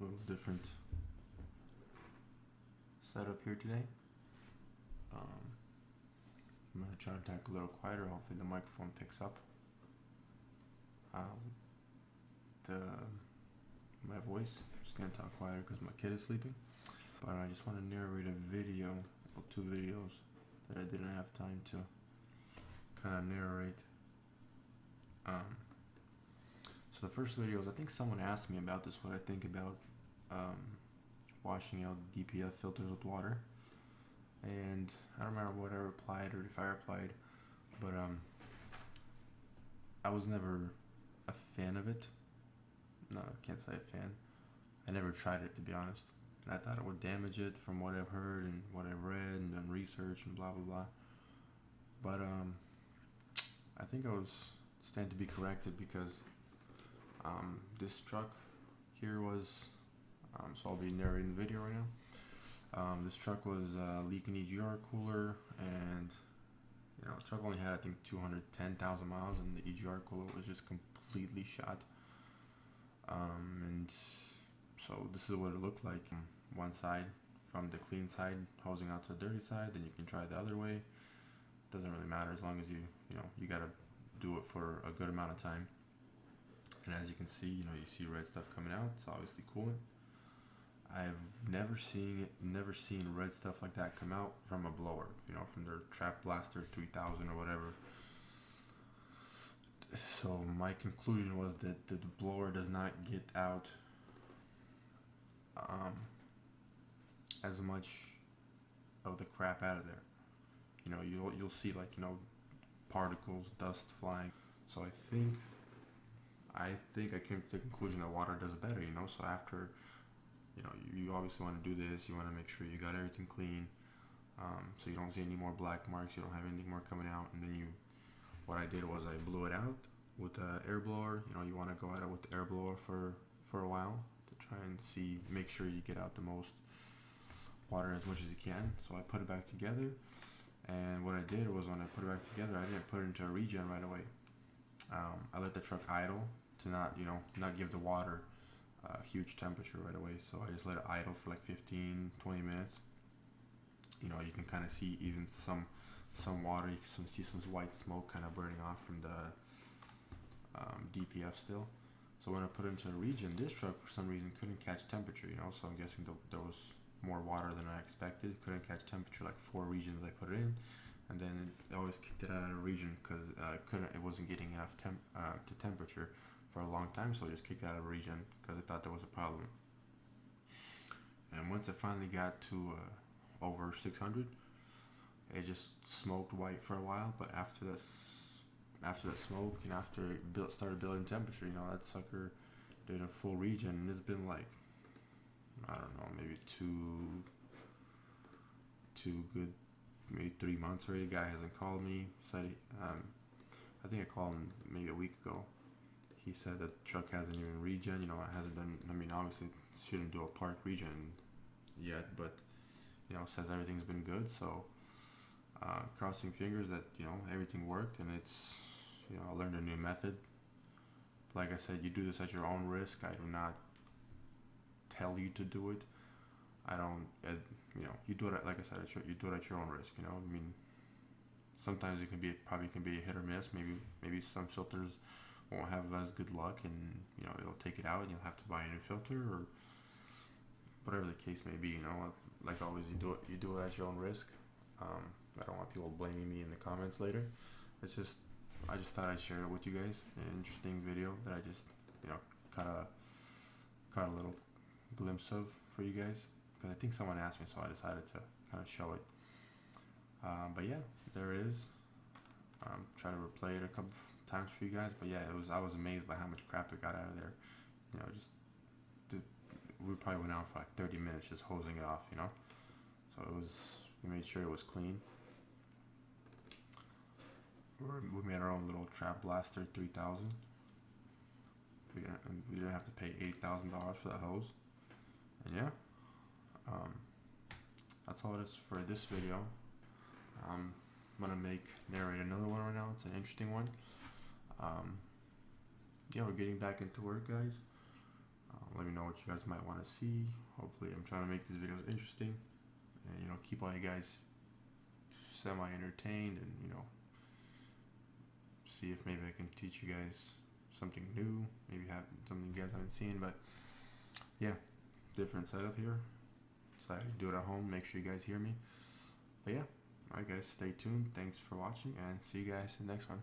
little different setup here today. I'm gonna try to talk a little quieter. Hopefully the microphone picks up. My voice. I'm just gonna talk quieter because my kid is sleeping. But I just want to narrate a video, or two videos that I didn't have time to kind of narrate. So the first video is, I think someone asked me about this, what I think about washing out DPF filters with water. And I don't remember what I replied or if I replied, but I was never a fan of it. No, I can't say a fan. I never tried it, to be honest. And I thought it would damage it from what I've heard and what I've read and done research and blah blah blah. But I think I was stand to be corrected because this truck here was so I'll be narrating the video right now. This truck was leaking EGR cooler, and the truck only had I think 210,000 miles, and the EGR cooler was just completely shot. And so this is what it looked like. One side from the clean side hosing out to the dirty side, then you can try it the other way. Doesn't really matter as long as you gotta do it for a good amount of time. And as you can see, you see red stuff coming out. It's obviously coolant. I've never seen red stuff like that come out from a blower, from their Trap Blaster 3000 or whatever. So my conclusion was that the blower does not get out as much of the crap out of there. You'll see particles, dust flying. So I think I came to the conclusion that water does it better. So after you obviously want to do this, you want to make sure you got everything clean, so you don't see any more black marks, you don't have anything more coming out. And then what I did was I blew it out with the air blower. You want to go at it with the air blower for a while to try and make sure you get out the most water as much as you can. So I put it back together, and what I did was when I put it back together, I didn't put it into a regen right away. I let the truck idle to not give the water a huge temperature right away. So I just let it idle for like 15-20 minutes. You can kind of see even some water. You can see some white smoke kind of burning off from the DPF still. So when I put it into a regen, this truck for some reason couldn't catch temperature. So I'm guessing there was more water than I expected. Couldn't catch temperature like 4 regions I put it in, and then it always kicked it out of region because it wasn't getting enough to temperature for a long time. So I just kicked it out of region because I thought there was a problem. And once it finally got to over 600, it just smoked white for a while. But after that smoke and after it started building temperature, that sucker did a full regen, and it's been like, I don't know, maybe maybe 3 months already. The guy hasn't called me. Said I think I called him maybe a week ago. He said that the truck hasn't even regen. It hasn't done. Obviously it shouldn't do a park regen yet, but says everything's been good. So crossing fingers that everything worked, and it's I learned a new method. Like I said, you do this at your own risk. I do not tell you to do it. I don't. You do it, like I said, you do it at your own risk. Sometimes it can be a hit or miss. Maybe some filters won't have as good luck, and it'll take it out, and you'll have to buy a new filter or whatever the case may be. Like always, you do it at your own risk. I don't want people blaming me in the comments later. I just thought I'd share it with you guys. An interesting video that I just caught a little glimpse of for you guys, because I think someone asked me, so I decided to kind of show it. But yeah, there it is. Try to replay it a couple times for you guys, but yeah, I was amazed by how much crap it got out of there. We probably went out for like 30 minutes just hosing it off. So we made sure it was clean. We made our own little Trap Blaster 3000. We didn't have to pay $8,000 for that hose. And yeah, that's all it is for this video. I'm gonna narrate another one right now. It's an interesting one. Yeah, we're getting back into work, guys. Let me know what you guys might want to see. Hopefully, I'm trying to make these videos interesting, and keep all you guys semi-entertained, and see if maybe I can teach you guys something new. Maybe have something you guys haven't seen, but yeah, different setup here. So I do it at home. Make sure you guys hear me. But yeah, alright guys, stay tuned. Thanks for watching, and see you guys in the next one.